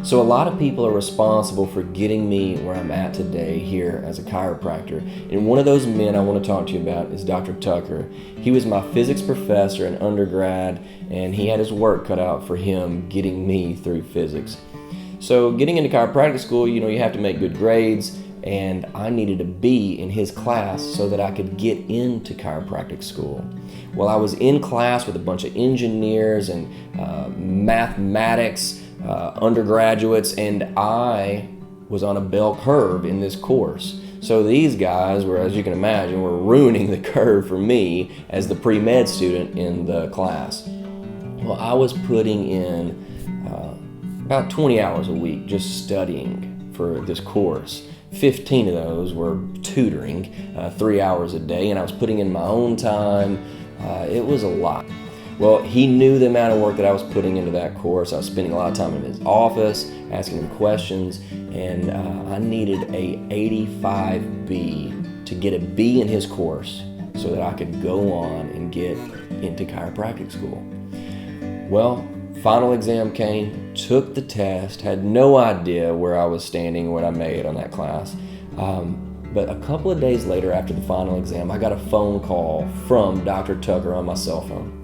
So a lot of people are responsible for getting me where I'm at today here as a chiropractor. And one of those men I want to talk to you about is Dr. Tucker. He was my physics professor in undergrad, and he had his work cut out for him getting me through physics. So getting into chiropractic school, you have to make good grades, and I needed a B in his class so that I could get into chiropractic school. Well, I was in class with a bunch of engineers and mathematics undergraduates, and I was on a bell curve in this course. So these guys were, as you can imagine, were ruining the curve for me as the pre-med student in the class. Well, I was putting in about 20 hours a week just studying for this course. 15 of those were tutoring, 3 hours a day, and I was putting in my own time. It was a lot. Well, he knew the amount of work that I was putting into that course. I was spending a lot of time in his office, asking him questions, and I needed a 85B to get a B in his course so that I could go on and get into chiropractic school. Well, final exam came, took the test, had no idea where I was standing, what I made on that class. But a couple of days later after the final exam, I got a phone call from Dr. Tucker on my cell phone.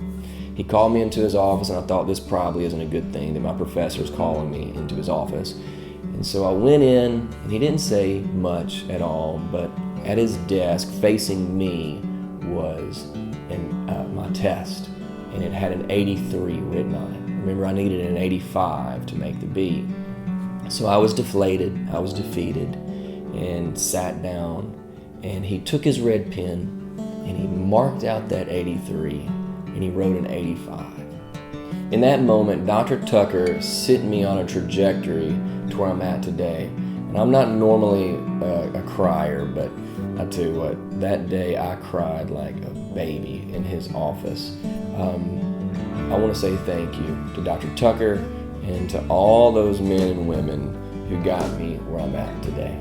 He called me into his office, and I thought this probably isn't a good thing that my professor's calling me into his office. And so I went in, and he didn't say much at all, but at his desk facing me was my test, and it had an 83 written on it. Remember, I needed an 85 to make the B. So I was deflated, I was defeated, and sat down, and he took his red pen, and he marked out that 83, and he wrote an 85. In that moment, Dr. Tucker sent me on a trajectory to where I'm at today. And I'm not normally a crier, but I tell you what, that day I cried like a baby in his office. I want to say thank you to Dr. Tucker and to all those men and women who got me where I'm at today.